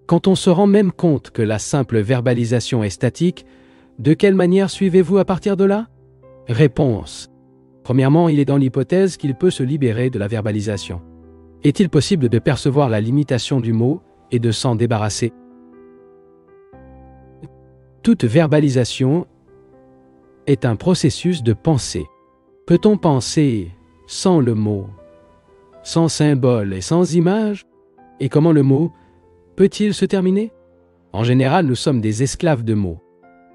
Quand on se rend même compte que la simple verbalisation est statique, de quelle manière suivez-vous à partir de là? Réponse. Premièrement, il est dans l'hypothèse qu'il peut se libérer de la verbalisation. Est-il possible de percevoir la limitation du mot et de s'en débarrasser? Toute verbalisation est un processus de pensée. Peut-on penser sans le mot, sans symbole et sans image? Et comment le mot peut-il se terminer? En général, nous sommes des esclaves de mots.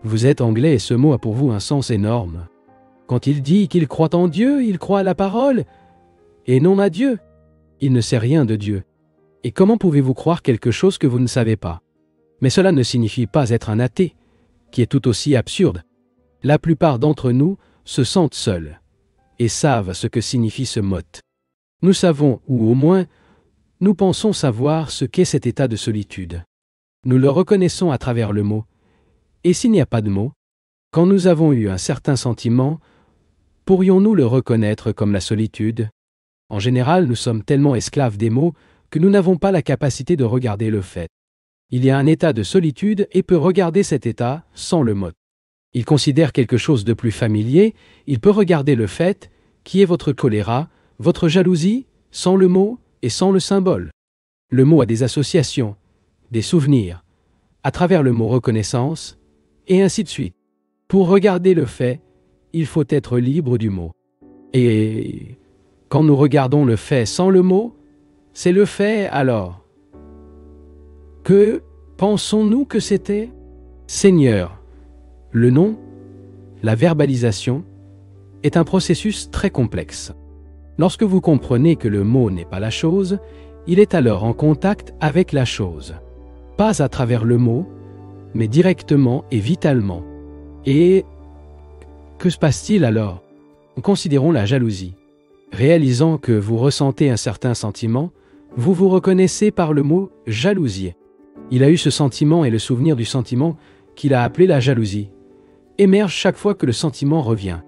Vous êtes anglais et ce mot a pour vous un sens énorme. Quand il dit qu'il croit en Dieu, il croit à la parole et non à Dieu. Il ne sait rien de Dieu. Et comment pouvez-vous croire quelque chose que vous ne savez pas? Mais cela ne signifie pas être un athée, qui est tout aussi absurde. La plupart d'entre nous se sentent seuls et savent ce que signifie ce mot. Nous savons, ou au moins, nous pensons savoir ce qu'est cet état de solitude. Nous le reconnaissons à travers le mot. Et s'il n'y a pas de mot, quand nous avons eu un certain sentiment, pourrions-nous le reconnaître comme la solitude? En général, nous sommes tellement esclaves des mots que nous n'avons pas la capacité de regarder le fait. Il y a un état de solitude et peut regarder cet état sans le mot. Il considère quelque chose de plus familier, il peut regarder le fait, qui est votre choléra, votre jalousie, sans le mot et sans le symbole. Le mot a des associations, des souvenirs, à travers le mot reconnaissance, et ainsi de suite. Pour regarder le fait, il faut être libre du mot. Et quand nous regardons le fait sans le mot, c'est le fait alors. Que pensons-nous que c'était? Seigneur, le nom, la verbalisation, est un processus très complexe. Lorsque vous comprenez que le mot n'est pas la chose, il est alors en contact avec la chose. Pas à travers le mot, mais directement et vitalement. Et que se passe-t-il alors? Considérons la jalousie. Réalisant que vous ressentez un certain sentiment, vous vous reconnaissez par le mot « jalousier ». Il a eu ce sentiment et le souvenir du sentiment qu'il a appelé la jalousie émerge chaque fois que le sentiment revient.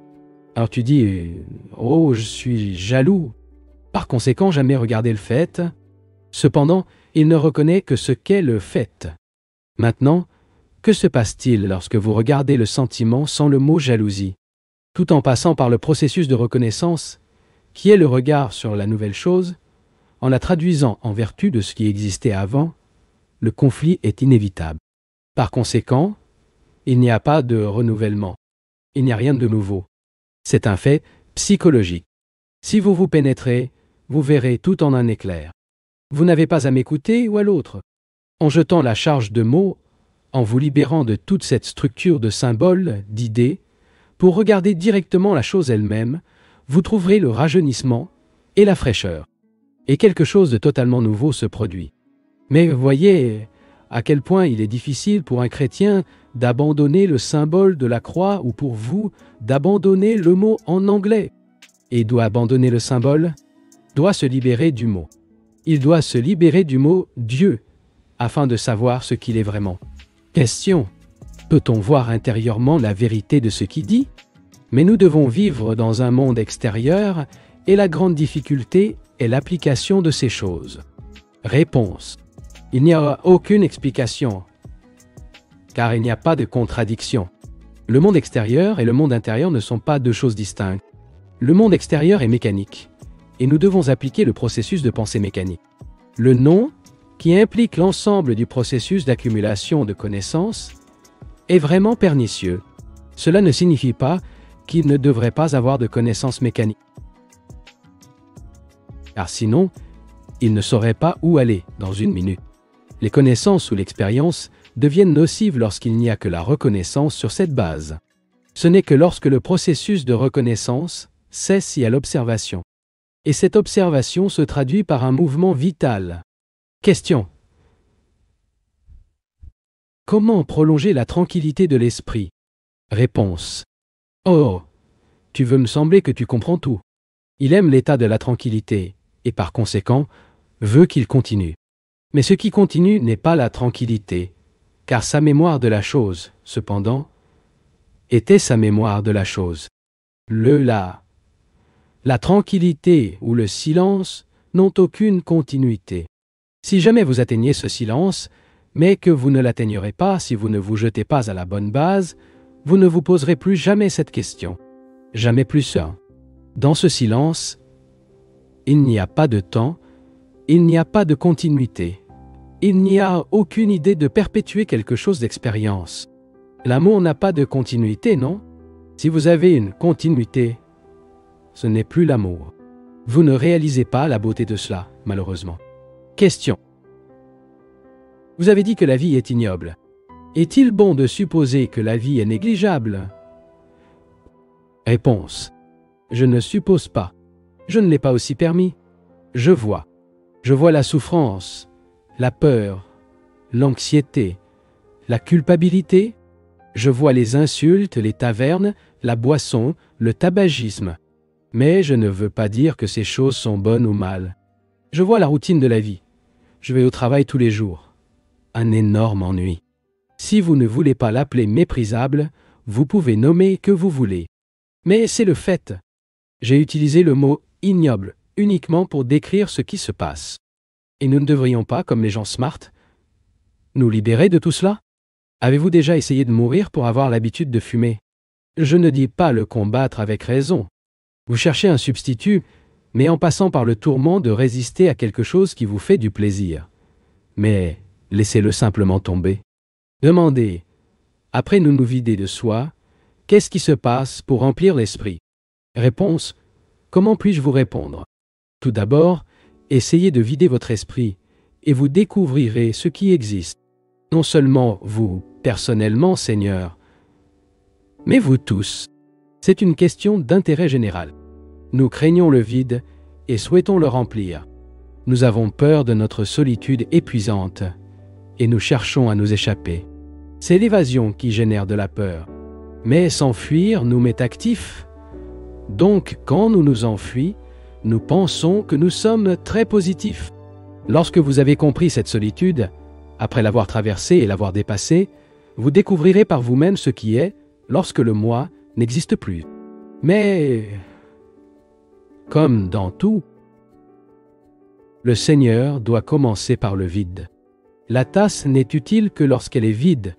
Alors tu dis « Oh, je suis jaloux ». Par conséquent, jamais regarder le fait. Cependant, il ne reconnaît que ce qu'est le fait. Maintenant, que se passe-t-il lorsque vous regardez le sentiment sans le mot « jalousie » tout en passant par le processus de reconnaissance, qui est le regard sur la nouvelle chose, en la traduisant en vertu de ce qui existait avant, le conflit est inévitable. Par conséquent, il n'y a pas de renouvellement. Il n'y a rien de nouveau. C'est un fait psychologique. Si vous vous pénétrez, vous verrez tout en un éclair. Vous n'avez pas à m'écouter ou à l'autre. En jetant la charge de mots, en vous libérant de toute cette structure de symboles, d'idées, pour regarder directement la chose elle-même, vous trouverez le rajeunissement et la fraîcheur. Et quelque chose de totalement nouveau se produit. Mais voyez à quel point il est difficile pour un chrétien d'abandonner le symbole de la croix ou pour vous d'abandonner le mot en anglais. Et doit abandonner le symbole, doit se libérer du mot. Il doit se libérer du mot « Dieu » afin de savoir ce qu'il est vraiment. Question. Peut-on voir intérieurement la vérité de ce qu'il dit? Mais nous devons vivre dans un monde extérieur et la grande difficulté est l'application de ces choses. Réponse. Il n'y a aucune explication, car il n'y a pas de contradiction. Le monde extérieur et le monde intérieur ne sont pas deux choses distinctes. Le monde extérieur est mécanique, et nous devons appliquer le processus de pensée mécanique. Le non, qui implique l'ensemble du processus d'accumulation de connaissances, est vraiment pernicieux. Cela ne signifie pas qu'il ne devrait pas avoir de connaissances mécaniques. Car sinon, il ne saurait pas où aller dans une minute. Les connaissances ou l'expérience deviennent nocives lorsqu'il n'y a que la reconnaissance sur cette base. Ce n'est que lorsque le processus de reconnaissance cesse y a l'observation. Et cette observation se traduit par un mouvement vital. Question. Comment prolonger la tranquillité de l'esprit? Réponse. Oh, tu veux me sembler que tu comprends tout. Il aime l'état de la tranquillité, et par conséquent, veut qu'il continue. Mais ce qui continue n'est pas la tranquillité, car sa mémoire de la chose, cependant, était sa mémoire de la chose. La tranquillité ou le silence n'ont aucune continuité. Si jamais vous atteignez ce silence, mais que vous ne l'atteignerez pas si vous ne vous jetez pas à la bonne base, vous ne vous poserez plus jamais cette question. Jamais plus ça. Dans ce silence, il n'y a pas de temps, il n'y a pas de continuité. Il n'y a aucune idée de perpétuer quelque chose d'expérience. L'amour n'a pas de continuité, non? Si vous avez une continuité, ce n'est plus l'amour. Vous ne réalisez pas la beauté de cela, malheureusement. Question. Vous avez dit que la vie est ignoble. Est-il bon de supposer que la vie est négligeable? Réponse. Je ne suppose pas. Je ne l'ai pas aussi permis. Je vois. Je vois la souffrance, la peur, l'anxiété, la culpabilité. Je vois les insultes, les tavernes, la boisson, le tabagisme. Mais je ne veux pas dire que ces choses sont bonnes ou mal. Je vois la routine de la vie. Je vais au travail tous les jours. Un énorme ennui. Si vous ne voulez pas l'appeler méprisable, vous pouvez nommer que vous voulez. Mais c'est le fait. J'ai utilisé le mot « ignoble » uniquement pour décrire ce qui se passe. Et nous ne devrions pas, comme les gens smart, nous libérer de tout cela? Avez-vous déjà essayé de mourir pour avoir l'habitude de fumer? Je ne dis pas le combattre avec raison. Vous cherchez un substitut, mais en passant par le tourment de résister à quelque chose qui vous fait du plaisir. Mais laissez-le simplement tomber. Demandez, après nous vider de soi, qu'est-ce qui se passe pour remplir l'esprit? Réponse, comment puis-je vous répondre? Tout d'abord, essayez de vider votre esprit, et vous découvrirez ce qui existe. Non seulement vous, personnellement, Seigneur, mais vous tous. C'est une question d'intérêt général. Nous craignons le vide et souhaitons le remplir. Nous avons peur de notre solitude épuisante et nous cherchons à nous échapper. C'est l'évasion qui génère de la peur. Mais s'enfuir nous met actifs. Donc, quand nous nous enfuis, nous pensons que nous sommes très positifs. Lorsque vous avez compris cette solitude, après l'avoir traversée et l'avoir dépassée, vous découvrirez par vous-même ce qui est, lorsque le moi n'existe plus. Mais, comme dans tout, le Seigneur doit commencer par le vide. La tasse n'est utile que lorsqu'elle est vide.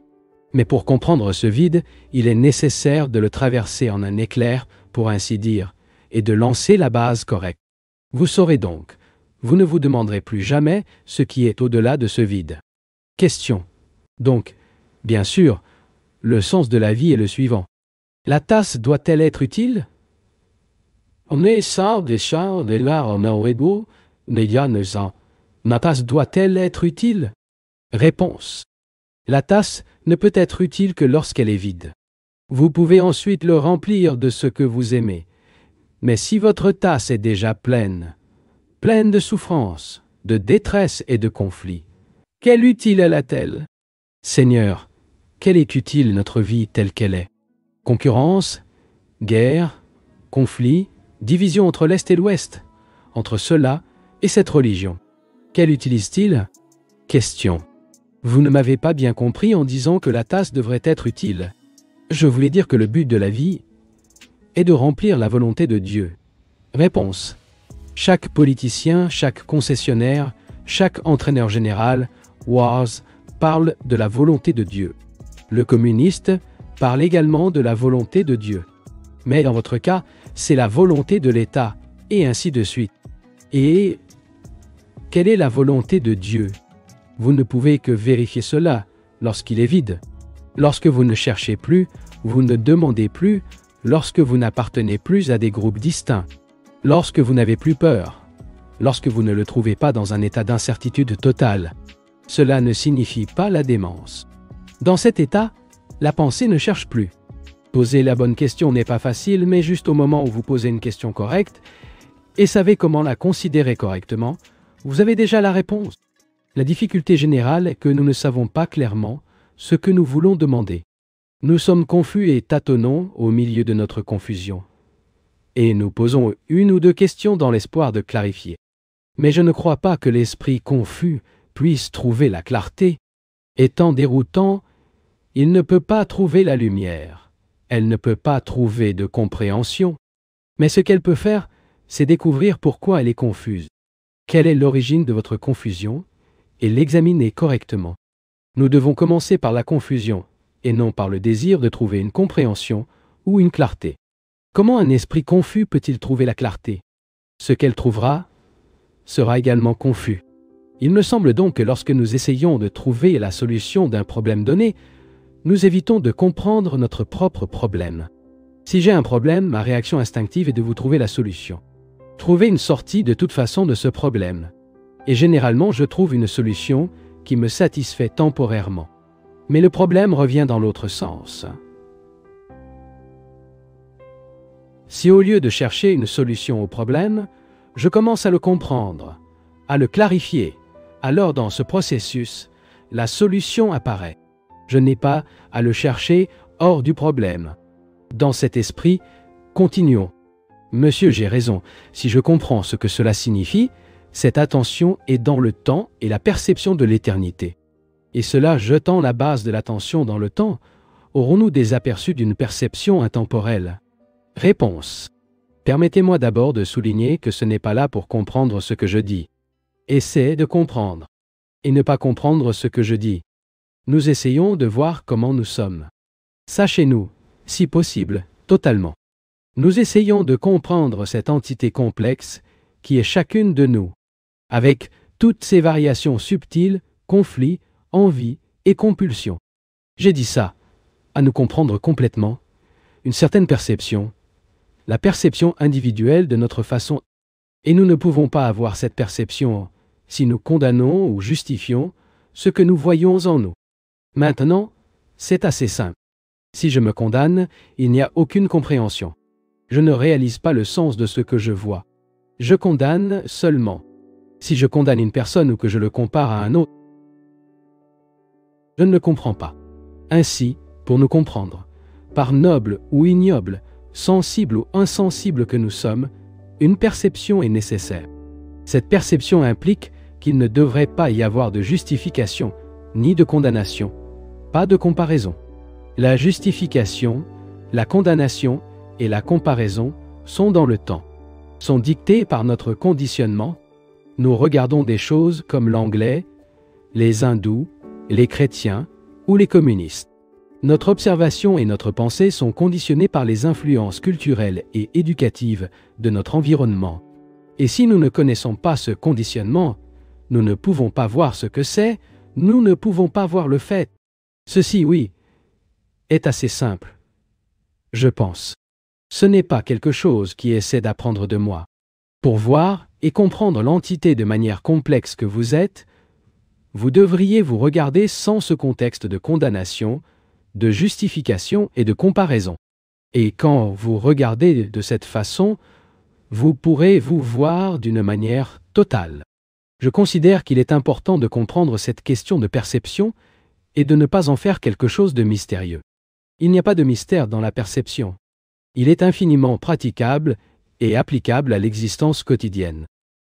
Mais pour comprendre ce vide, il est nécessaire de le traverser en un éclair, pour ainsi dire, et de lancer la base correcte. Vous saurez donc, vous ne vous demanderez plus jamais ce qui est au-delà de ce vide. Question. Donc, bien sûr, le sens de la vie est le suivant. La tasse doit-elle être utile? La tasse doit-elle être utile? Réponse. La tasse ne peut être utile que lorsqu'elle est vide. Vous pouvez ensuite le remplir de ce que vous aimez. Mais si votre tasse est déjà pleine, pleine de souffrance, de détresse et de conflits, quelle utile elle a-t-elle? Seigneur, quelle est utile notre vie telle qu'elle est? Concurrence, guerre, conflit, division entre l'Est et l'Ouest, entre cela et cette religion. Quelle utilise-t-il? Question. Vous ne m'avez pas bien compris en disant que la tasse devrait être utile. Je voulais dire que le but de la vie est de remplir la volonté de Dieu. Réponse. Chaque politicien, chaque concessionnaire, chaque entraîneur général, Wars, parle de la volonté de Dieu. Le communiste parle également de la volonté de Dieu. Mais dans votre cas, c'est la volonté de l'État, et ainsi de suite. Et quelle est la volonté de Dieu? Vous ne pouvez que vérifier cela lorsqu'il est vide. Lorsque vous ne cherchez plus, vous ne demandez plus, lorsque vous n'appartenez plus à des groupes distincts, lorsque vous n'avez plus peur, lorsque vous ne le trouvez pas dans un état d'incertitude totale. Cela ne signifie pas la démence. Dans cet état, la pensée ne cherche plus. Poser la bonne question n'est pas facile, mais juste au moment où vous posez une question correcte et savez comment la considérer correctement, vous avez déjà la réponse. La difficulté générale est que nous ne savons pas clairement ce que nous voulons demander. Nous sommes confus et tâtonnons au milieu de notre confusion. Et nous posons une ou deux questions dans l'espoir de clarifier. Mais je ne crois pas que l'esprit confus puisse trouver la clarté. Étant déroutant, il ne peut pas trouver la lumière. Elle ne peut pas trouver de compréhension. Mais ce qu'elle peut faire, c'est découvrir pourquoi elle est confuse. Quelle est l'origine de votre confusion et l'examiner correctement. Nous devons commencer par la confusion, et non par le désir de trouver une compréhension ou une clarté. Comment un esprit confus peut-il trouver la clarté? Ce qu'elle trouvera sera également confus. Il me semble donc que lorsque nous essayons de trouver la solution d'un problème donné, nous évitons de comprendre notre propre problème. Si j'ai un problème, ma réaction instinctive est de vous trouver la solution. Trouver une sortie de toute façon de ce problème. Et généralement, je trouve une solution qui me satisfait temporairement. Mais le problème revient dans l'autre sens. Si au lieu de chercher une solution au problème, je commence à le comprendre, à le clarifier, alors dans ce processus, la solution apparaît. Je n'ai pas à le chercher hors du problème. Dans cet esprit, continuons. Monsieur, j'ai raison, si je comprends ce que cela signifie, cette attention est dans le temps et la perception de l'éternité. Et cela jetant la base de l'attention dans le temps, aurons-nous des aperçus d'une perception intemporelle? Réponse. Permettez-moi d'abord de souligner que ce n'est pas là pour comprendre ce que je dis. Essayez de comprendre. Et ne pas comprendre ce que je dis. Nous essayons de voir comment nous sommes. Sachez-nous, si possible, totalement. Nous essayons de comprendre cette entité complexe qui est chacune de nous, avec toutes ses variations subtiles, conflits, envies et compulsions. J'ai dit ça, à nous comprendre complètement, une certaine perception, la perception individuelle de notre façon, et nous ne pouvons pas avoir cette perception si nous condamnons ou justifions ce que nous voyons en nous. Maintenant, c'est assez simple. Si je me condamne, il n'y a aucune compréhension. Je ne réalise pas le sens de ce que je vois. Je condamne seulement. Si je condamne une personne ou que je le compare à un autre, je ne le comprends pas. Ainsi, pour nous comprendre, par noble ou ignoble, sensible ou insensible que nous sommes, une perception est nécessaire. Cette perception implique qu'il ne devrait pas y avoir de justification, ni de condamnation, pas de comparaison. La justification, la condamnation et la comparaison sont dans le temps, sont dictées par notre conditionnement. Nous regardons des choses comme l'anglais, les hindous, les chrétiens ou les communistes. Notre observation et notre pensée sont conditionnées par les influences culturelles et éducatives de notre environnement. Et si nous ne connaissons pas ce conditionnement, nous ne pouvons pas voir ce que c'est, nous ne pouvons pas voir le fait. Ceci, oui, est assez simple. Je pense. Ce n'est pas quelque chose qui essaie d'apprendre de moi. Pour voir et comprendre l'entité de manière complexe que vous êtes, vous devriez vous regarder sans ce contexte de condamnation, de justification et de comparaison. Et quand vous regardez de cette façon, vous pourrez vous voir d'une manière totale. Je considère qu'il est important de comprendre cette question de perception et de ne pas en faire quelque chose de mystérieux. Il n'y a pas de mystère dans la perception. Il est infiniment praticable et applicable à l'existence quotidienne.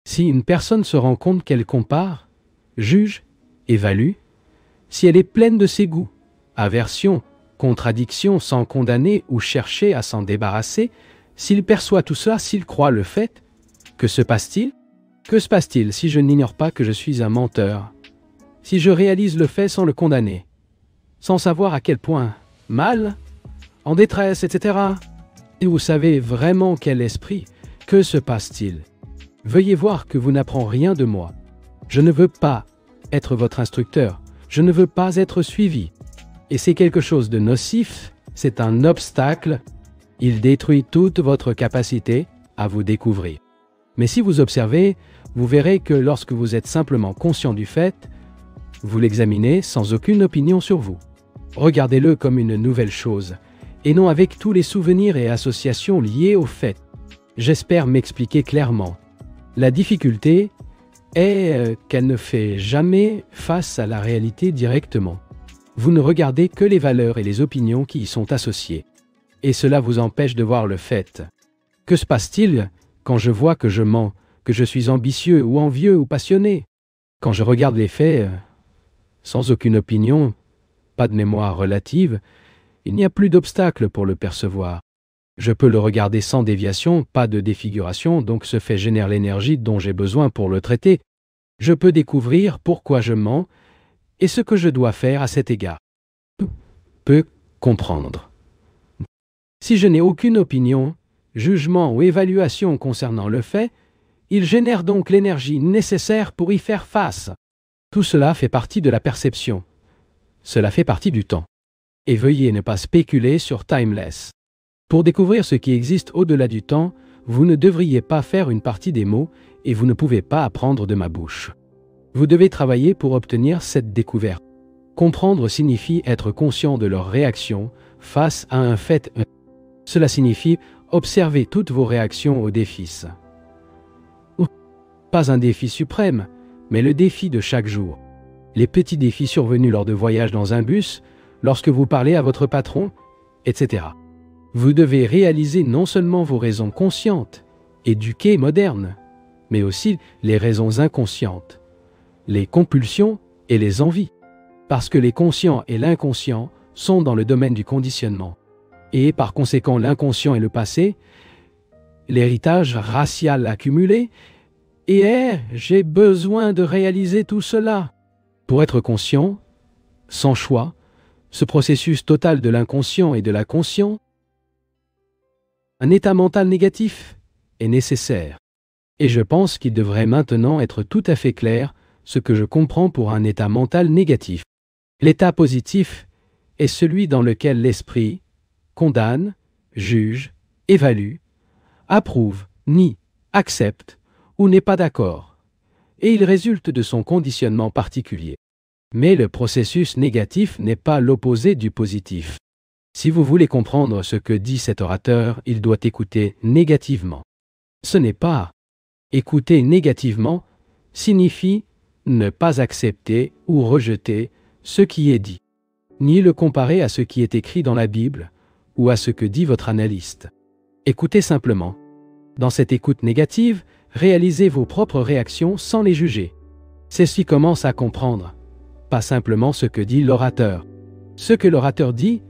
Si une personne se rend compte qu'elle compare, juge, évalue, si elle est pleine de ses goûts, aversions, contradictions sans condamner ou chercher à s'en débarrasser, s'il perçoit tout cela, s'il croit le fait, que se passe-t-il? Que se passe-t-il si je n'ignore pas que je suis un menteur? Si je réalise le fait sans le condamner, sans savoir à quel point, mal, en détresse, etc. Et vous savez vraiment quel esprit, que se passe-t-il? Veuillez voir que vous n'apprend rien de moi. Je ne veux pas être votre instructeur, je ne veux pas être suivi. Et c'est quelque chose de nocif, c'est un obstacle, il détruit toute votre capacité à vous découvrir. Mais si vous observez, vous verrez que lorsque vous êtes simplement conscient du fait, vous l'examinez sans aucune opinion sur vous. Regardez-le comme une nouvelle chose, et non avec tous les souvenirs et associations liés au fait. J'espère m'expliquer clairement. La difficulté est qu'elle ne fait jamais face à la réalité directement. Vous ne regardez que les valeurs et les opinions qui y sont associées. Et cela vous empêche de voir le fait. Que se passe-t-il quand je vois que je mens, que je suis ambitieux ou envieux ou passionné? Quand je regarde les faits, sans aucune opinion, pas de mémoire relative, il n'y a plus d'obstacle pour le percevoir. Je peux le regarder sans déviation, pas de défiguration, donc ce fait génère l'énergie dont j'ai besoin pour le traiter. Je peux découvrir pourquoi je mens et ce que je dois faire à cet égard. Peut comprendre. Si je n'ai aucune opinion, jugement ou évaluation concernant le fait, il génère donc l'énergie nécessaire pour y faire face. Tout cela fait partie de la perception. Cela fait partie du temps. Et veuillez ne pas spéculer sur timeless. Pour découvrir ce qui existe au-delà du temps, vous ne devriez pas faire une partie des mots et vous ne pouvez pas apprendre de ma bouche. Vous devez travailler pour obtenir cette découverte. Comprendre signifie être conscient de leur réaction face à un fait. Cela signifie observer toutes vos réactions aux défis. Pas un défi suprême, mais le défi de chaque jour. Les petits défis survenus lors de voyages dans un bus, lorsque vous parlez à votre patron, etc. Vous devez réaliser non seulement vos raisons conscientes, éduquées, modernes, mais aussi les raisons inconscientes, les compulsions et les envies, parce que les conscients et l'inconscient sont dans le domaine du conditionnement. Et par conséquent l'inconscient est le passé, l'héritage racial accumulé, et j'ai besoin de réaliser tout cela. Pour être conscient, sans choix, ce processus total de l'inconscient et de la conscience, un état mental négatif est nécessaire. Et je pense qu'il devrait maintenant être tout à fait clair ce que je comprends pour un état mental négatif. L'état positif est celui dans lequel l'esprit condamne, juge, évalue, approuve, nie, accepte ou n'est pas d'accord, et il résulte de son conditionnement particulier. Mais le processus négatif n'est pas l'opposé du positif. Si vous voulez comprendre ce que dit cet orateur, il doit écouter négativement. Ce n'est pas écouter négativement signifie ne pas accepter ou rejeter ce qui est dit, ni le comparer à ce qui est écrit dans la Bible ou à ce que dit votre analyste. Écoutez simplement. Dans cette écoute négative, réalisez vos propres réactions sans les juger. Ceci commence à comprendre, pas simplement ce que dit l'orateur. Ce que l'orateur dit,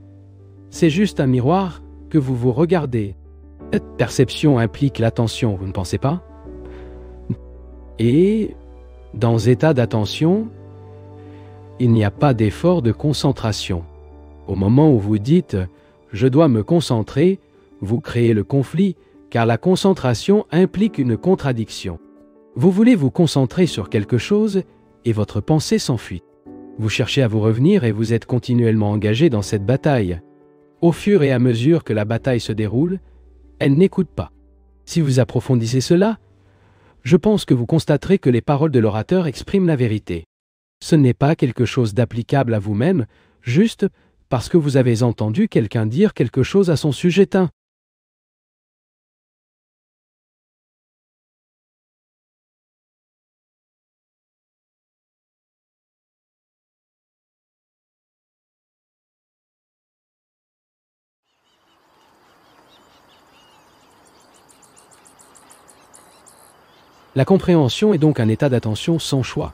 c'est juste un miroir que vous vous regardez. Cette perception implique l'attention, vous ne pensez pas? Et, dans état d'attention, il n'y a pas d'effort de concentration. Au moment où vous dites « je dois me concentrer », vous créez le conflit, car la concentration implique une contradiction. Vous voulez vous concentrer sur quelque chose et votre pensée s'enfuit. Vous cherchez à vous revenir et vous êtes continuellement engagé dans cette bataille. Au fur et à mesure que la bataille se déroule, elle n'écoute pas. Si vous approfondissez cela, je pense que vous constaterez que les paroles de l'orateur expriment la vérité. Ce n'est pas quelque chose d'applicable à vous-même, juste parce que vous avez entendu quelqu'un dire quelque chose à son sujet. La compréhension est donc un état d'attention sans choix.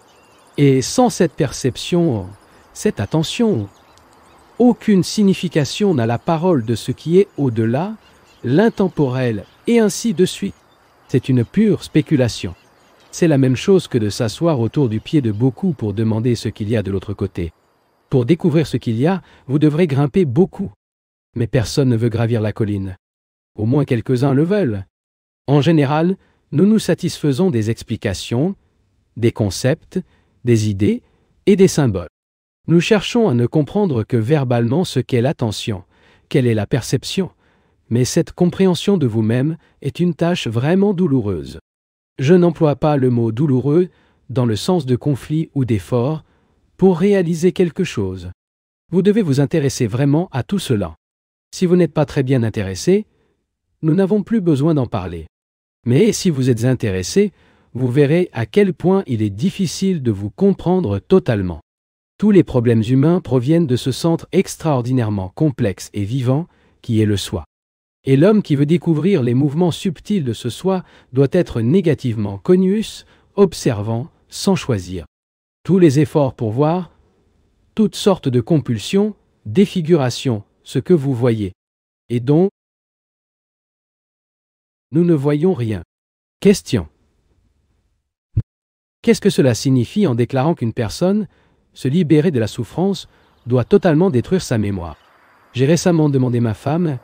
Et sans cette perception, cette attention, aucune signification n'a la parole de ce qui est au-delà, l'intemporel, et ainsi de suite. C'est une pure spéculation. C'est la même chose que de s'asseoir autour du pied de beaucoup pour demander ce qu'il y a de l'autre côté. Pour découvrir ce qu'il y a, vous devrez grimper beaucoup. Mais personne ne veut gravir la colline. Au moins quelques-uns le veulent. En général, nous nous satisfaisons des explications, des concepts, des idées et des symboles. Nous cherchons à ne comprendre que verbalement ce qu'est l'attention, quelle est la perception, mais cette compréhension de vous-même est une tâche vraiment douloureuse. Je n'emploie pas le mot douloureux dans le sens de conflit ou d'effort pour réaliser quelque chose. Vous devez vous intéresser vraiment à tout cela. Si vous n'êtes pas très bien intéressé, nous n'avons plus besoin d'en parler. Mais si vous êtes intéressé, vous verrez à quel point il est difficile de vous comprendre totalement. Tous les problèmes humains proviennent de ce centre extraordinairement complexe et vivant qui est le soi. Et l'homme qui veut découvrir les mouvements subtils de ce soi doit être négativement conius, observant, sans choisir. Tous les efforts pour voir, toutes sortes de compulsions, défigurations, ce que vous voyez, et dont nous ne voyons rien. Question. Qu'est-ce que cela signifie en déclarant qu'une personne se libérer de la souffrance, doit totalement détruire sa mémoire. J'ai récemment demandé ma femme,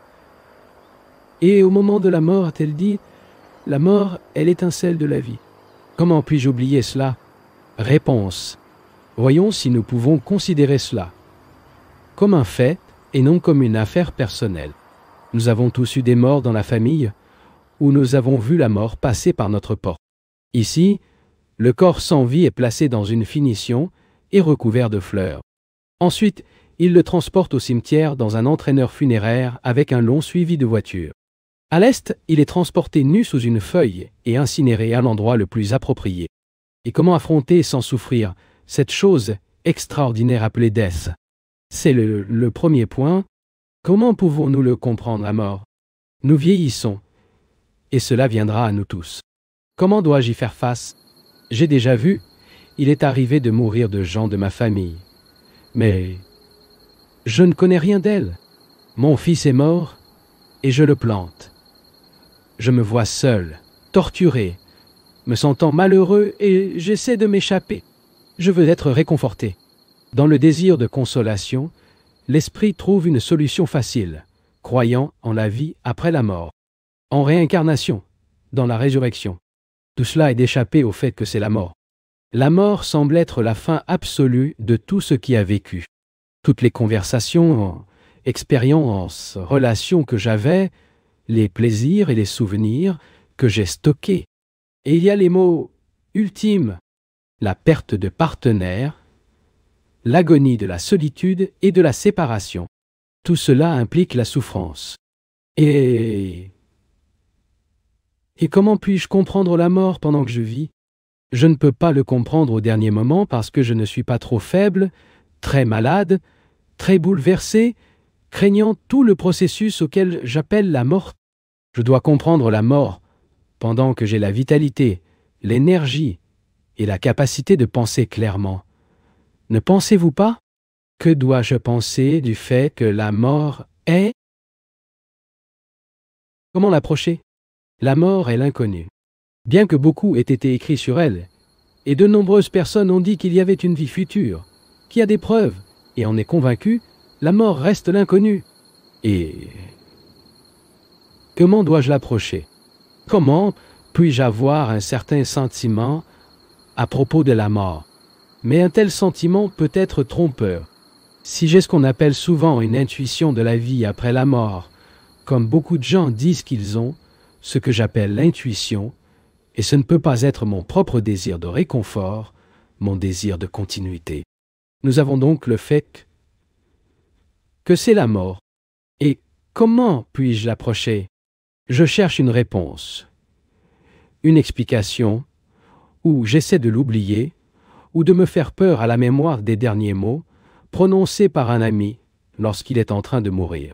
et au moment de la mort, a-t-elle dit, la mort est l'étincelle de la vie. Comment puis-je oublier cela? Réponse. Voyons si nous pouvons considérer cela comme un fait et non comme une affaire personnelle. Nous avons tous eu des morts dans la famille où nous avons vu la mort passer par notre porte. Ici, le corps sans vie est placé dans une finition et recouvert de fleurs. Ensuite, il le transporte au cimetière dans un entraîneur funéraire avec un long suivi de voitures. À l'est, il est transporté nu sous une feuille et incinéré à l'endroit le plus approprié. Et comment affronter sans souffrir cette chose extraordinaire appelée death? C'est le premier point. Comment pouvons-nous le comprendre à mort? Nous vieillissons, et cela viendra à nous tous. Comment dois-je y faire face? J'ai déjà vu, il est arrivé de mourir de gens de ma famille. Mais je ne connais rien d'elle. Mon fils est mort, et je le plante. Je me vois seul, torturé, me sentant malheureux, et j'essaie de m'échapper. Je veux être réconforté. Dans le désir de consolation, l'esprit trouve une solution facile, croyant en la vie après la mort, en réincarnation, dans la résurrection. Tout cela est d'échapper au fait que c'est la mort. La mort semble être la fin absolue de tout ce qui a vécu. Toutes les conversations, expériences, relations que j'avais, les plaisirs et les souvenirs que j'ai stockés. Et il y a les mots ultimes, la perte de partenaire, l'agonie de la solitude et de la séparation. Tout cela implique la souffrance. Et comment puis-je comprendre la mort pendant que je vis? Je ne peux pas le comprendre au dernier moment parce que je ne suis pas trop faible, très malade, très bouleversé, craignant tout le processus auquel j'appelle la mort. Je dois comprendre la mort pendant que j'ai la vitalité, l'énergie et la capacité de penser clairement. Ne pensez-vous pas? Que dois-je penser du fait que la mort est? Comment l'approcher? La mort est l'inconnu. Bien que beaucoup ait été écrit sur elle, et de nombreuses personnes ont dit qu'il y avait une vie future, qui a des preuves, et en est convaincu, la mort reste l'inconnu. Et comment dois-je l'approcher? Comment puis-je avoir un certain sentiment à propos de la mort? Mais un tel sentiment peut être trompeur. Si j'ai ce qu'on appelle souvent une intuition de la vie après la mort, comme beaucoup de gens disent qu'ils ont, ce que j'appelle l'intuition, et ce ne peut pas être mon propre désir de réconfort, mon désir de continuité. Nous avons donc le fait que c'est la mort. Et comment puis-je l'approcher? Je cherche une réponse, une explication, ou j'essaie de l'oublier, ou de me faire peur à la mémoire des derniers mots prononcés par un ami lorsqu'il est en train de mourir.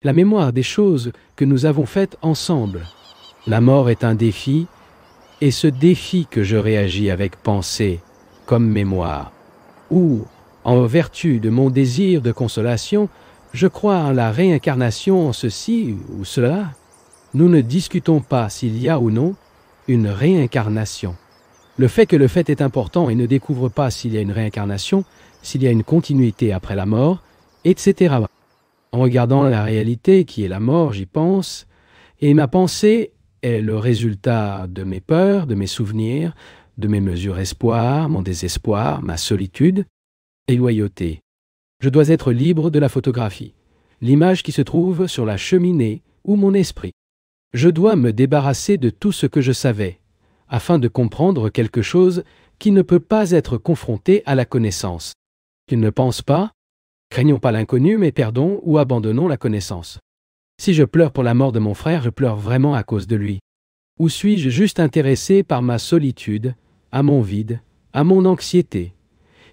La mémoire des choses que nous avons faites ensemble. La mort est un défi, et ce défi que je réagis avec pensée, comme mémoire. Ou, en vertu de mon désir de consolation, je crois en la réincarnation en ceci ou cela. Nous ne discutons pas s'il y a ou non une réincarnation. Le fait que le fait est important et ne découvre pas s'il y a une réincarnation, s'il y a une continuité après la mort, etc. En regardant la réalité qui est la mort, j'y pense, et ma pensée est le résultat de mes peurs, de mes souvenirs, de mes mesures espoirs, mon désespoir, ma solitude et loyauté. Je dois être libre de la photographie, l'image qui se trouve sur la cheminée ou mon esprit. Je dois me débarrasser de tout ce que je savais, afin de comprendre quelque chose qui ne peut pas être confronté à la connaissance. Tu ne penses pas? Craignons pas l'inconnu, mais perdons ou abandonnons la connaissance. Si je pleure pour la mort de mon frère, je pleure vraiment à cause de lui. Ou suis-je juste intéressé par ma solitude, à mon vide, à mon anxiété,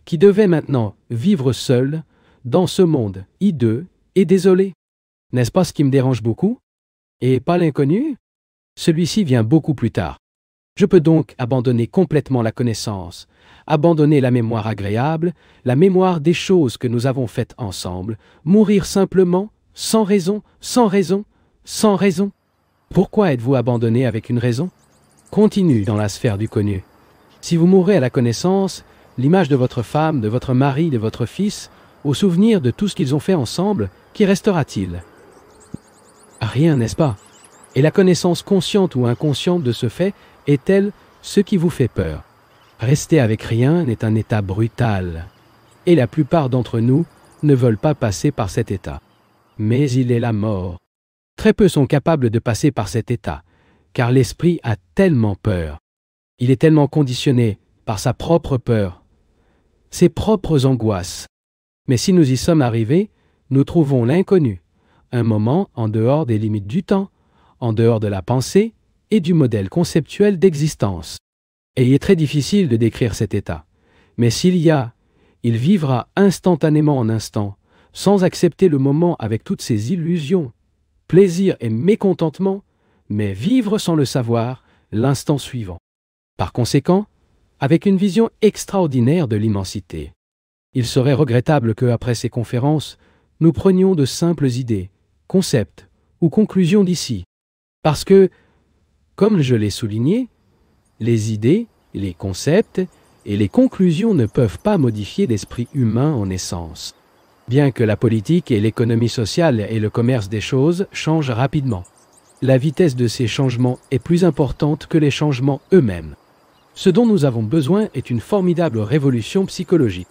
qui devait maintenant vivre seul dans ce monde hideux et désolé? N'est-ce pas ce qui me dérange beaucoup? Et pas l'inconnu? Celui-ci vient beaucoup plus tard. Je peux donc abandonner complètement la connaissance, abandonner la mémoire agréable, la mémoire des choses que nous avons faites ensemble, mourir simplement, sans raison, sans raison, sans raison. Pourquoi êtes-vous abandonné avec une raison? Continue dans la sphère du connu. Si vous mourrez à la connaissance, l'image de votre femme, de votre mari, de votre fils, au souvenir de tout ce qu'ils ont fait ensemble, qui restera-t-il? Rien, n'est-ce pas? Et la connaissance consciente ou inconsciente de ce fait est-elle ce qui vous fait peur? Rester avec rien est un état brutal, et la plupart d'entre nous ne veulent pas passer par cet état. Mais il est la mort. Très peu sont capables de passer par cet état, car l'esprit a tellement peur. Il est tellement conditionné par sa propre peur, ses propres angoisses. Mais si nous y sommes arrivés, nous trouvons l'inconnu, un moment en dehors des limites du temps, en dehors de la pensée et du modèle conceptuel d'existence. Et il est très difficile de décrire cet état. Mais s'il y a, il vivra instantanément en instant, sans accepter le moment avec toutes ses illusions, plaisir et mécontentement, mais vivre sans le savoir l'instant suivant. Par conséquent, avec une vision extraordinaire de l'immensité. Il serait regrettable que, après ces conférences, nous prenions de simples idées, concepts ou conclusions d'ici. Parce que, comme je l'ai souligné, les idées, les concepts et les conclusions ne peuvent pas modifier l'esprit humain en essence. Bien que la politique et l'économie sociale et le commerce des choses changent rapidement, la vitesse de ces changements est plus importante que les changements eux-mêmes. Ce dont nous avons besoin est une formidable révolution psychologique.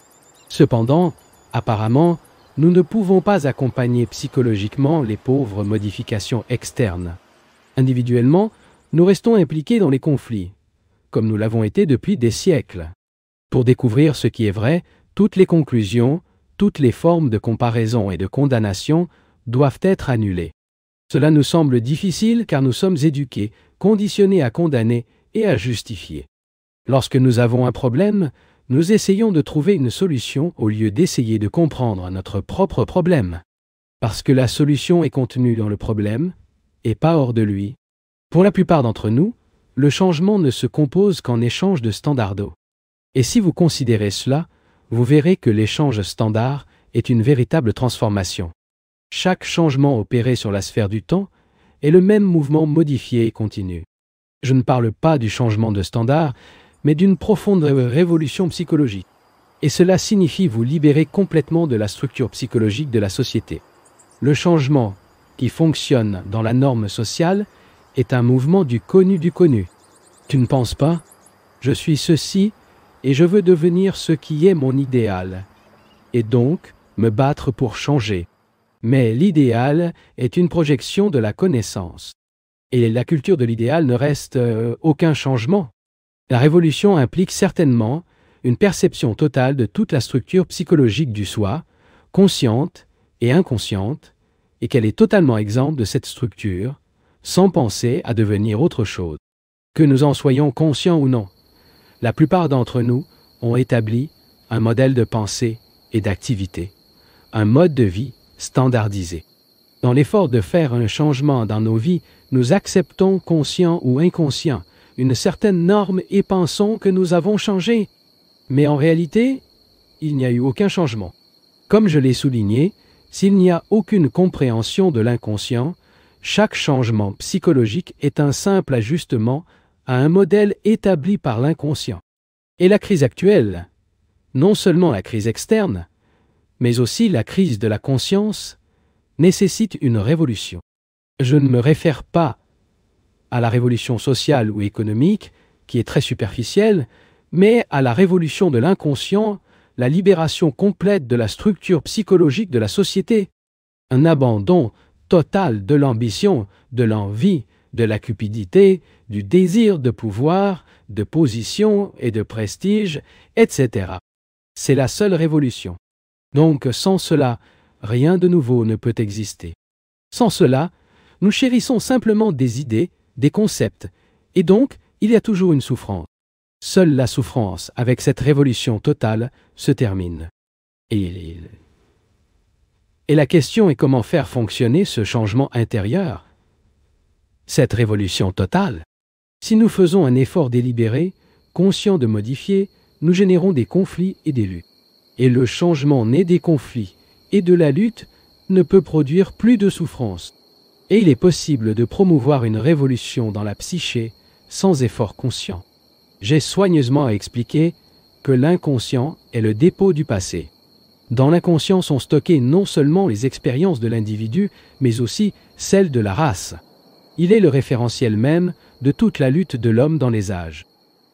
Cependant, apparemment, nous ne pouvons pas accompagner psychologiquement les pauvres modifications externes. Individuellement, nous restons impliqués dans les conflits, comme nous l'avons été depuis des siècles. Pour découvrir ce qui est vrai, toutes les conclusions, toutes les formes de comparaison et de condamnation doivent être annulées. Cela nous semble difficile car nous sommes éduqués, conditionnés à condamner et à justifier. Lorsque nous avons un problème, nous essayons de trouver une solution au lieu d'essayer de comprendre notre propre problème. Parce que la solution est contenue dans le problème et pas hors de lui. Pour la plupart d'entre nous, le changement ne se compose qu'en échange de standards. Et si vous considérez cela, vous verrez que l'échange standard est une véritable transformation. Chaque changement opéré sur la sphère du temps est le même mouvement modifié et continu. Je ne parle pas du changement de standard, mais d'une profonde révolution psychologique. Et cela signifie vous libérer complètement de la structure psychologique de la société. Le changement qui fonctionne dans la norme sociale est un mouvement du connu du connu. Tu ne penses pas? Je suis ceci et je veux devenir ce qui est mon idéal. Et donc, me battre pour changer. Mais l'idéal est une projection de la connaissance. Et la culture de l'idéal ne reste aucun changement. La révolution implique certainement une perception totale de toute la structure psychologique du soi, consciente et inconsciente, et qu'elle est totalement exempte de cette structure, sans penser à devenir autre chose. Que nous en soyons conscients ou non, la plupart d'entre nous ont établi un modèle de pensée et d'activité, un mode de vie standardisé. Dans l'effort de faire un changement dans nos vies, nous acceptons, conscients ou inconscients, une certaine norme et pensons que nous avons changé. Mais en réalité, il n'y a eu aucun changement. Comme je l'ai souligné, s'il n'y a aucune compréhension de l'inconscient, chaque changement psychologique est un simple ajustement à un modèle établi par l'inconscient. Et la crise actuelle, non seulement la crise externe, mais aussi la crise de la conscience, nécessite une révolution. Je ne me réfère pas à la révolution sociale ou économique, qui est très superficielle, mais à la révolution de l'inconscient, la libération complète de la structure psychologique de la société, un abandon total de l'ambition, de l'envie, de la cupidité, du désir de pouvoir, de position et de prestige, etc. C'est la seule révolution. Donc sans cela, rien de nouveau ne peut exister. Sans cela, nous chérissons simplement des idées, des concepts, et donc il y a toujours une souffrance. Seule la souffrance, avec cette révolution totale, se termine. Et la question est comment faire fonctionner ce changement intérieur, cette révolution totale. Si nous faisons un effort délibéré, conscient de modifier, nous générons des conflits et des luttes. Et le changement né des conflits et de la lutte ne peut produire plus de souffrance. Et il est possible de promouvoir une révolution dans la psyché sans effort conscient. J'ai soigneusement expliqué que l'inconscient est le dépôt du passé. Dans l'inconscient sont stockées non seulement les expériences de l'individu, mais aussi celles de la race. Il est le référentiel même de toute la lutte de l'homme dans les âges.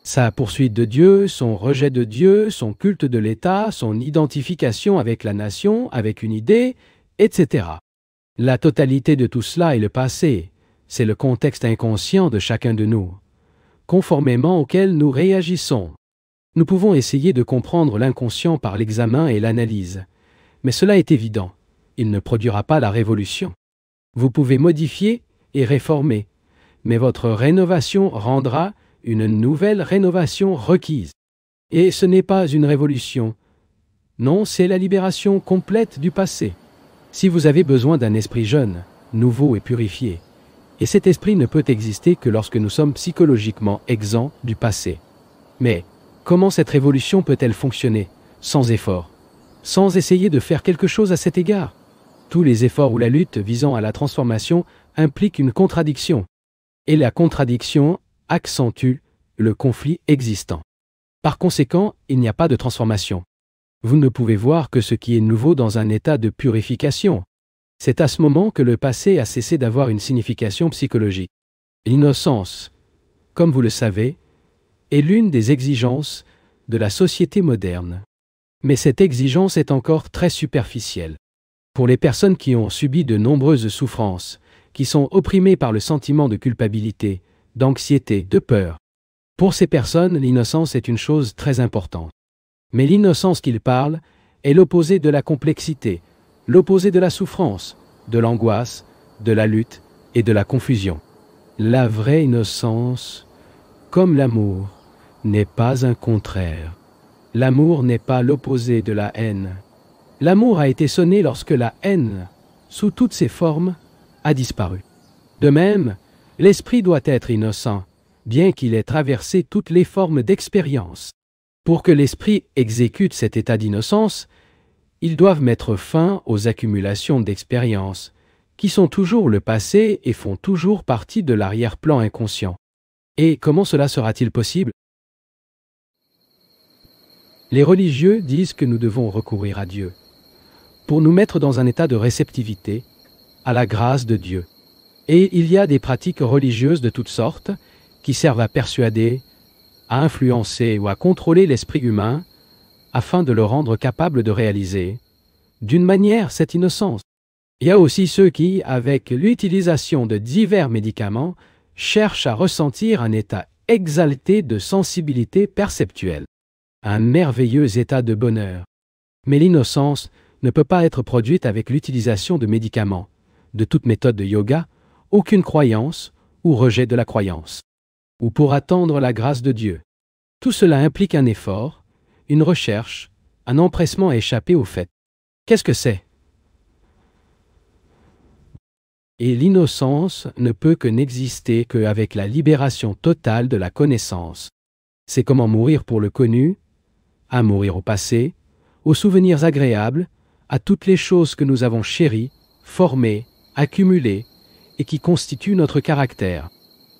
Sa poursuite de Dieu, son rejet de Dieu, son culte de l'État, son identification avec la nation, avec une idée, etc. La totalité de tout cela est le passé, c'est le contexte inconscient de chacun de nous, conformément auquel nous réagissons. Nous pouvons essayer de comprendre l'inconscient par l'examen et l'analyse, mais cela est évident, il ne produira pas la révolution. Vous pouvez modifier et réformer, mais votre rénovation rendra une nouvelle rénovation requise. Et ce n'est pas une révolution. Non, c'est la libération complète du passé. Si vous avez besoin d'un esprit jeune, nouveau et purifié, et cet esprit ne peut exister que lorsque nous sommes psychologiquement exempts du passé. Mais comment cette révolution peut-elle fonctionner sans effort, sans essayer de faire quelque chose à cet égard? Tous les efforts ou la lutte visant à la transformation impliquent une contradiction. Et la contradiction accentue le conflit existant. Par conséquent, il n'y a pas de transformation. Vous ne pouvez voir que ce qui est nouveau dans un état de purification. C'est à ce moment que le passé a cessé d'avoir une signification psychologique. L'innocence, comme vous le savez, est l'une des exigences de la société moderne. Mais cette exigence est encore très superficielle. Pour les personnes qui ont subi de nombreuses souffrances, qui sont opprimées par le sentiment de culpabilité, d'anxiété, de peur, pour ces personnes, l'innocence est une chose très importante. Mais l'innocence qu'il parle est l'opposé de la complexité, l'opposé de la souffrance, de l'angoisse, de la lutte et de la confusion. La vraie innocence, comme l'amour, n'est pas un contraire. L'amour n'est pas l'opposé de la haine. L'amour a été sonné lorsque la haine, sous toutes ses formes, a disparu. De même, l'esprit doit être innocent, bien qu'il ait traversé toutes les formes d'expérience. Pour que l'esprit exécute cet état d'innocence, ils doivent mettre fin aux accumulations d'expériences, qui sont toujours le passé et font toujours partie de l'arrière-plan inconscient. Et comment cela sera-t-il possible? Les religieux disent que nous devons recourir à Dieu, pour nous mettre dans un état de réceptivité, à la grâce de Dieu. Et il y a des pratiques religieuses de toutes sortes, qui servent à persuader, à influencer ou à contrôler l'esprit humain afin de le rendre capable de réaliser, d'une manière, cette innocence. Il y a aussi ceux qui, avec l'utilisation de divers médicaments, cherchent à ressentir un état exalté de sensibilité perceptuelle, un merveilleux état de bonheur. Mais l'innocence ne peut pas être produite avec l'utilisation de médicaments, de toute méthode de yoga, aucune croyance ou rejet de la croyance, ou pour attendre la grâce de Dieu. Tout cela implique un effort, une recherche, un empressement à échapper au fait. Qu'est-ce que c'est? Et l'innocence ne peut que n'exister qu'avec la libération totale de la connaissance. C'est comment mourir pour le connu, à mourir au passé, aux souvenirs agréables, à toutes les choses que nous avons chéries, formées, accumulées, et qui constituent notre caractère.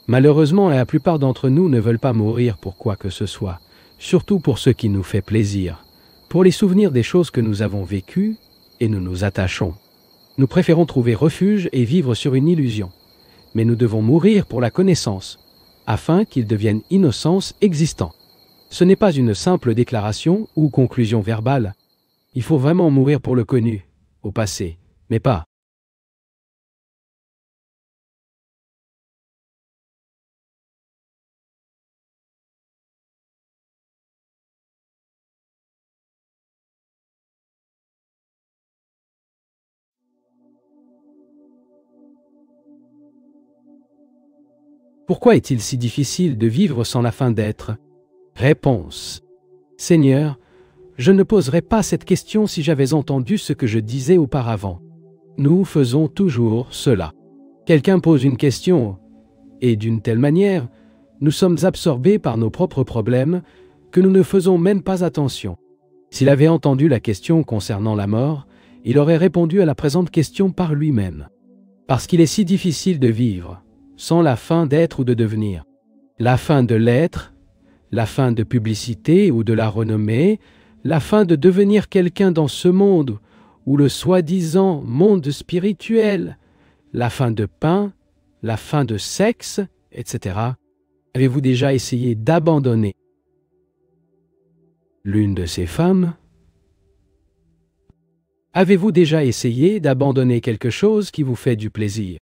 Malheureusement, la plupart d'entre nous ne veulent pas mourir pour quoi que ce soit, surtout pour ce qui nous fait plaisir, pour les souvenirs des choses que nous avons vécues, et nous nous attachons. Nous préférons trouver refuge et vivre sur une illusion, mais nous devons mourir pour la connaissance, afin qu'il devienne innocence existant. Ce n'est pas une simple déclaration ou conclusion verbale. Il faut vraiment mourir pour le connu, au passé, mais pas. Pourquoi est-il si difficile de vivre sans la fin d'être? Réponse. Seigneur, je ne poserais pas cette question si j'avais entendu ce que je disais auparavant. Nous faisons toujours cela. Quelqu'un pose une question, et d'une telle manière, nous sommes absorbés par nos propres problèmes que nous ne faisons même pas attention. S'il avait entendu la question concernant la mort, il aurait répondu à la présente question par lui-même. Parce qu'il est si difficile de vivre, sans la fin d'être ou de devenir. La fin de l'être, la fin de publicité ou de la renommée, la fin de devenir quelqu'un dans ce monde ou le soi-disant monde spirituel, la fin de pain, la fin de sexe, etc. Avez-vous déjà essayé d'abandonner l'une de ces femmes? Avez-vous déjà essayé d'abandonner quelque chose qui vous fait du plaisir?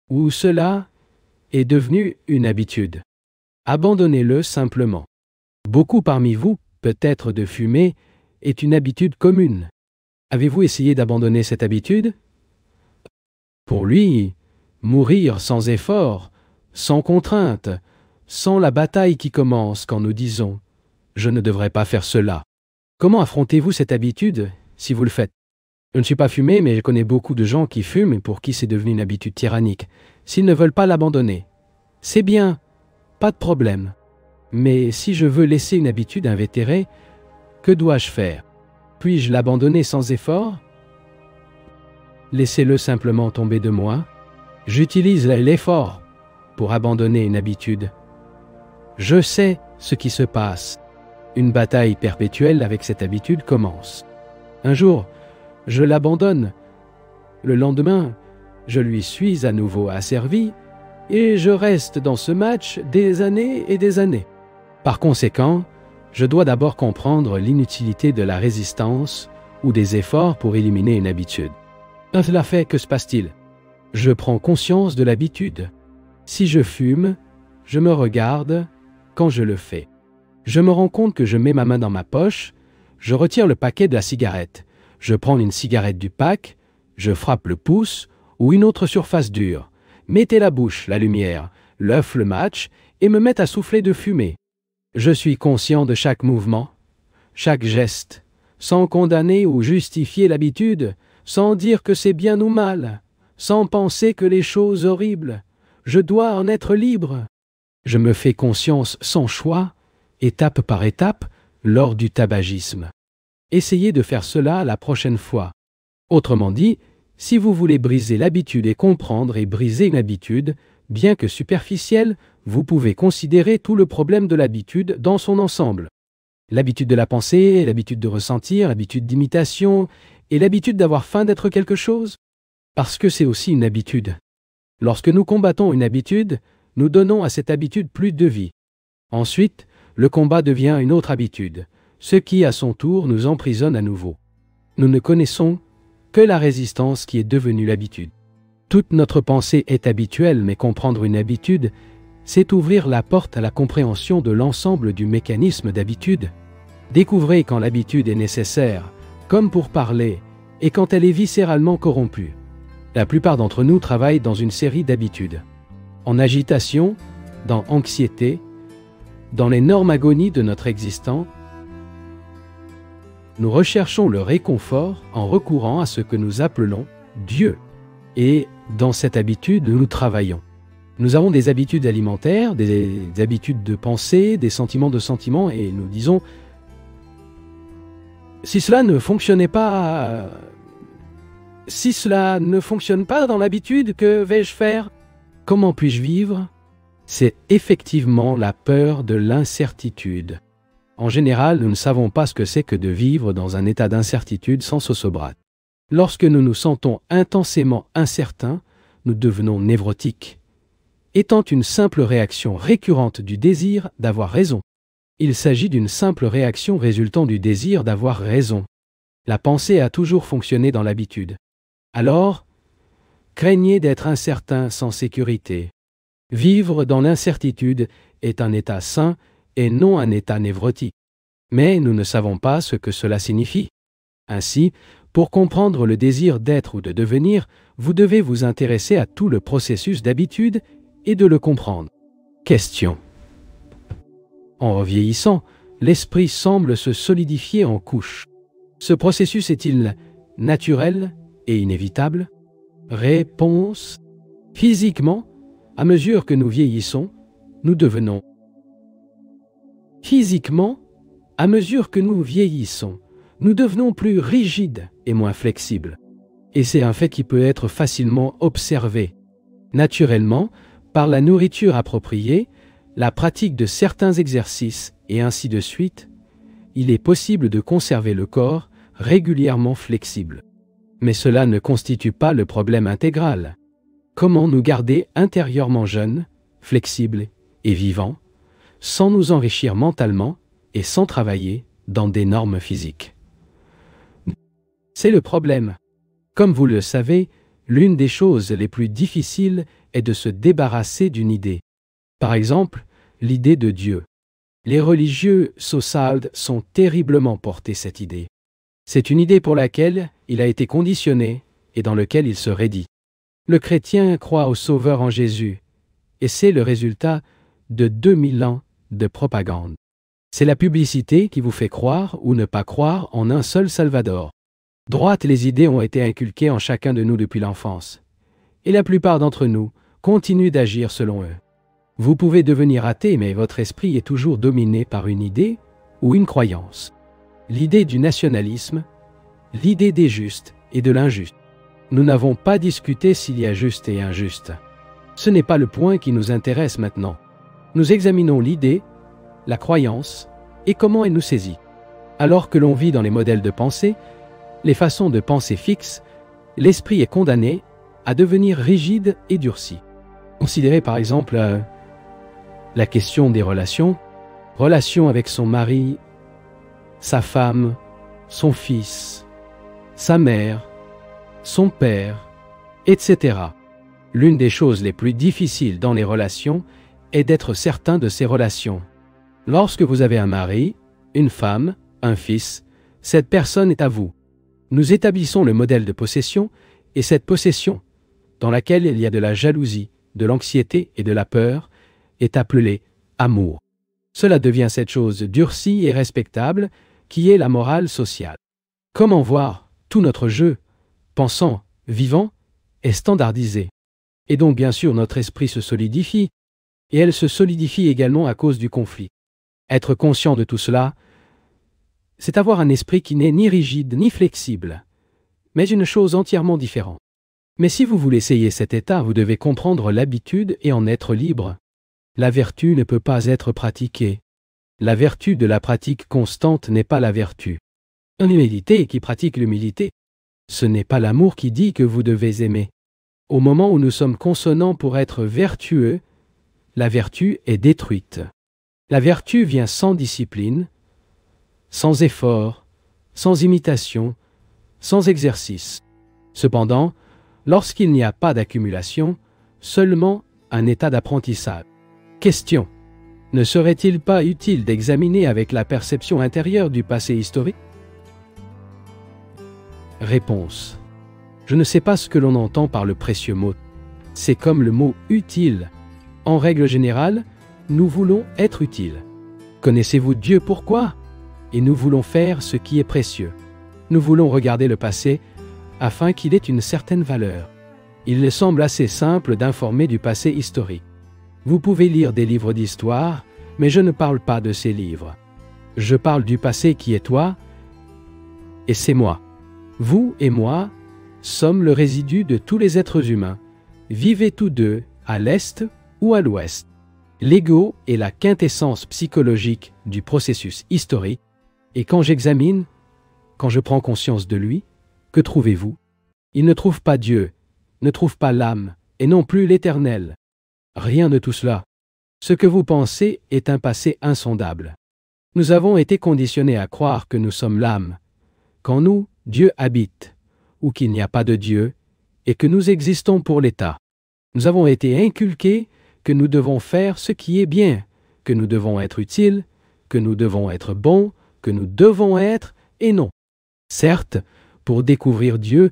Ou cela est devenu une habitude? Abandonnez-le simplement. Beaucoup parmi vous, peut-être de fumer, est une habitude commune. Avez-vous essayé d'abandonner cette habitude? Pour lui, mourir sans effort, sans contrainte, sans la bataille qui commence quand nous disons « Je ne devrais pas faire cela ». Comment affrontez-vous cette habitude si vous le faites? Je ne suis pas fumé, mais je connais beaucoup de gens qui fument et pour qui c'est devenu une habitude tyrannique. S'ils ne veulent pas l'abandonner, c'est bien, pas de problème. Mais si je veux laisser une habitude invétérée, que dois-je faire? Puis-je l'abandonner sans effort? Laissez-le simplement tomber de moi. J'utilise l'effort pour abandonner une habitude. Je sais ce qui se passe. Une bataille perpétuelle avec cette habitude commence. Un jour, je l'abandonne. Le lendemain, je lui suis à nouveau asservi et je reste dans ce match des années et des années. Par conséquent, je dois d'abord comprendre l'inutilité de la résistance ou des efforts pour éliminer une habitude. Cela fait, que se passe-t-il? Je prends conscience de l'habitude. Si je fume, je me regarde quand je le fais. Je me rends compte que je mets ma main dans ma poche, je retire le paquet de la cigarette, je prends une cigarette du pack, je frappe le pouce ou une autre surface dure, mettez la bouche, la lumière, l'œuf, le match et me mets à souffler de fumée. Je suis conscient de chaque mouvement, chaque geste, sans condamner ou justifier l'habitude, sans dire que c'est bien ou mal, sans penser que les choses horribles. Je dois en être libre. Je me fais conscience sans choix, étape par étape, lors du tabagisme. Essayez de faire cela la prochaine fois. Autrement dit, si vous voulez briser l'habitude et comprendre et briser une habitude, bien que superficielle, vous pouvez considérer tout le problème de l'habitude dans son ensemble. L'habitude de la pensée, l'habitude de ressentir, l'habitude d'imitation et l'habitude d'avoir faim d'être quelque chose. Parce que c'est aussi une habitude. Lorsque nous combattons une habitude, nous donnons à cette habitude plus de vie. Ensuite, le combat devient une autre habitude, ce qui, à son tour, nous emprisonne à nouveau. Nous ne connaissons que la résistance qui est devenue l'habitude. Toute notre pensée est habituelle, mais comprendre une habitude, c'est ouvrir la porte à la compréhension de l'ensemble du mécanisme d'habitude. Découvrez quand l'habitude est nécessaire, comme pour parler, et quand elle est viscéralement corrompue. La plupart d'entre nous travaillent dans une série d'habitudes. En agitation, dans anxiété, dans l'énorme agonie de notre existence, nous recherchons le réconfort en recourant à ce que nous appelons Dieu. Et dans cette habitude, nous travaillons. Nous avons des habitudes alimentaires, des habitudes de pensée, des sentiments et nous disons « Si cela ne fonctionnait pas, si cela ne fonctionne pas dans l'habitude, que vais-je faire? Comment puis-je vivre ?» C'est effectivement la peur de l'incertitude. En général, nous ne savons pas ce que c'est que de vivre dans un état d'incertitude sans zozobrate. Lorsque nous nous sentons intensément incertains, nous devenons névrotiques, étant une simple réaction récurrente du désir d'avoir raison. Il s'agit d'une simple réaction résultant du désir d'avoir raison. La pensée a toujours fonctionné dans l'habitude. Alors, craignez d'être incertain sans sécurité. Vivre dans l'incertitude est un état sain et non un état névrotique. Mais nous ne savons pas ce que cela signifie. Ainsi, pour comprendre le désir d'être ou de devenir, vous devez vous intéresser à tout le processus d'habitude et de le comprendre. Question. En vieillissant, l'esprit semble se solidifier en couches. Ce processus est-il naturel et inévitable? Réponse. Physiquement, à mesure que nous vieillissons, nous devenons. Physiquement, à mesure que nous vieillissons, nous devenons plus rigides et moins flexibles. Et c'est un fait qui peut être facilement observé. Naturellement, par la nourriture appropriée, la pratique de certains exercices et ainsi de suite, il est possible de conserver le corps régulièrement flexible. Mais cela ne constitue pas le problème intégral. Comment nous garder intérieurement jeunes, flexibles et vivants, sans nous enrichir mentalement et sans travailler dans des normes physiques? C'est le problème. Comme vous le savez, l'une des choses les plus difficiles est de se débarrasser d'une idée. Par exemple, l'idée de Dieu. Les religieux sociales sont terriblement portés cette idée. C'est une idée pour laquelle il a été conditionné et dans laquelle il se raidit. Le chrétien croit au Sauveur en Jésus, et c'est le résultat de 2000 ans de propagande. C'est la publicité qui vous fait croire ou ne pas croire en un seul Salvador. Droites les idées ont été inculquées en chacun de nous depuis l'enfance, et la plupart d'entre nous continuent d'agir selon eux. Vous pouvez devenir athée, mais votre esprit est toujours dominé par une idée ou une croyance. L'idée du nationalisme, l'idée des justes et de l'injuste. Nous n'avons pas discuté s'il y a juste et injuste. Ce n'est pas le point qui nous intéresse maintenant. Nous examinons l'idée, la croyance et comment elle nous saisit. Alors que l'on vit dans les modèles de pensée, les façons de penser fixes, l'esprit est condamné à devenir rigide et durci. Considérez par exemple la question des relations avec son mari, sa femme, son fils, sa mère, son père, etc. L'une des choses les plus difficiles dans les relations est d'être certain de ces relations. Lorsque vous avez un mari, une femme, un fils, cette personne est à vous. Nous établissons le modèle de possession, et cette possession, dans laquelle il y a de la jalousie, de l'anxiété et de la peur, est appelée amour. Cela devient cette chose durcie et respectable qui est la morale sociale. Comment voir tout notre jeu, pensant, vivant, est standardisé. Et donc bien sûr notre esprit se solidifie, et elle se solidifie également à cause du conflit. Être conscient de tout cela, c'est avoir un esprit qui n'est ni rigide ni flexible, mais une chose entièrement différente. Mais si vous voulez essayer cet état, vous devez comprendre l'habitude et en être libre. La vertu ne peut pas être pratiquée. La vertu de la pratique constante n'est pas la vertu. L'humilité qui pratique l'humilité, ce n'est pas l'amour qui dit que vous devez aimer. Au moment où nous sommes consonants pour être vertueux, la vertu est détruite. La vertu vient sans discipline, sans effort, sans imitation, sans exercice. Cependant, lorsqu'il n'y a pas d'accumulation, seulement un état d'apprentissage. Question. Ne serait-il pas utile d'examiner avec la perception intérieure du passé historique? Réponse. Je ne sais pas ce que l'on entend par le précieux mot. C'est comme le mot « utile ». En règle générale, nous voulons être utiles. Connaissez-vous Dieu pourquoi? Et nous voulons faire ce qui est précieux. Nous voulons regarder le passé afin qu'il ait une certaine valeur. Il semble assez simple d'informer du passé historique. Vous pouvez lire des livres d'histoire, mais je ne parle pas de ces livres. Je parle du passé qui est toi, et c'est moi. Vous et moi sommes le résidu de tous les êtres humains. Vivez tous deux à l'est ou à l'ouest. L'ego est la quintessence psychologique du processus historique, et quand j'examine, quand je prends conscience de lui, que trouvez-vous? Il ne trouve pas Dieu, ne trouve pas l'âme, et non plus l'éternel. Rien de tout cela. Ce que vous pensez est un passé insondable. Nous avons été conditionnés à croire que nous sommes l'âme, qu'en nous, Dieu habite, ou qu'il n'y a pas de Dieu, et que nous existons pour l'État. Nous avons été inculqués que nous devons faire ce qui est bien, que nous devons être utiles, que nous devons être bons, que nous devons être et non. Certes, pour découvrir Dieu,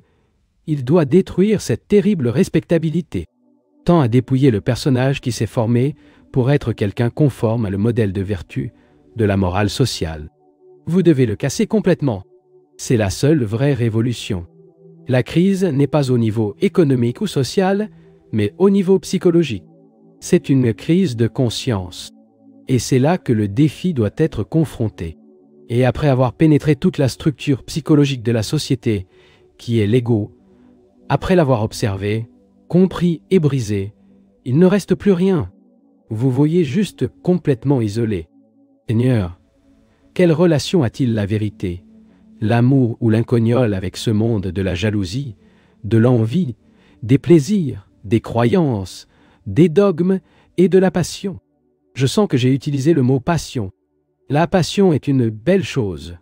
il doit détruire cette terrible respectabilité, tend à dépouiller le personnage qui s'est formé pour être quelqu'un conforme à le modèle de vertu de la morale sociale. Vous devez le casser complètement. C'est la seule vraie révolution. La crise n'est pas au niveau économique ou social, mais au niveau psychologique. C'est une crise de conscience. Et c'est là que le défi doit être confronté. Et après avoir pénétré toute la structure psychologique de la société, qui est l'ego, après l'avoir observé, compris et brisé, il ne reste plus rien. Vous voyez juste complètement isolé. Seigneur, quelle relation a-t-il la vérité, l'amour ou l'incognole avec ce monde de la jalousie, de l'envie, des plaisirs, des croyances, des dogmes et de la passion? Je sens que j'ai utilisé le mot passion. La passion est une belle chose,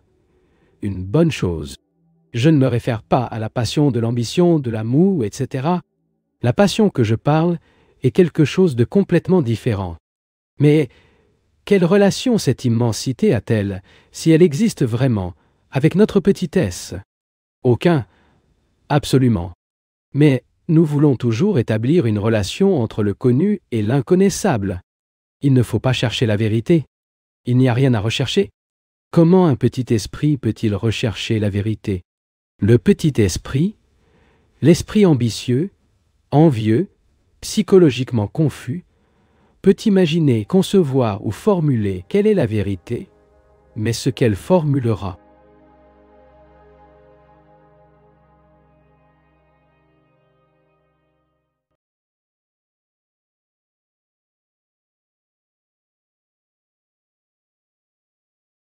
une bonne chose. Je ne me réfère pas à la passion de l'ambition, de l'amour, etc. La passion que je parle est quelque chose de complètement différent. Mais quelle relation cette immensité a-t-elle, si elle existe vraiment, avec notre petitesse? Aucun, absolument. Mais nous voulons toujours établir une relation entre le connu et l'inconnaissable. Il ne faut pas chercher la vérité. Il n'y a rien à rechercher. Comment un petit esprit peut-il rechercher la vérité? Le petit esprit, l'esprit ambitieux, envieux, psychologiquement confus, peut imaginer, concevoir ou formuler quelle est la vérité, mais ce qu'elle formulera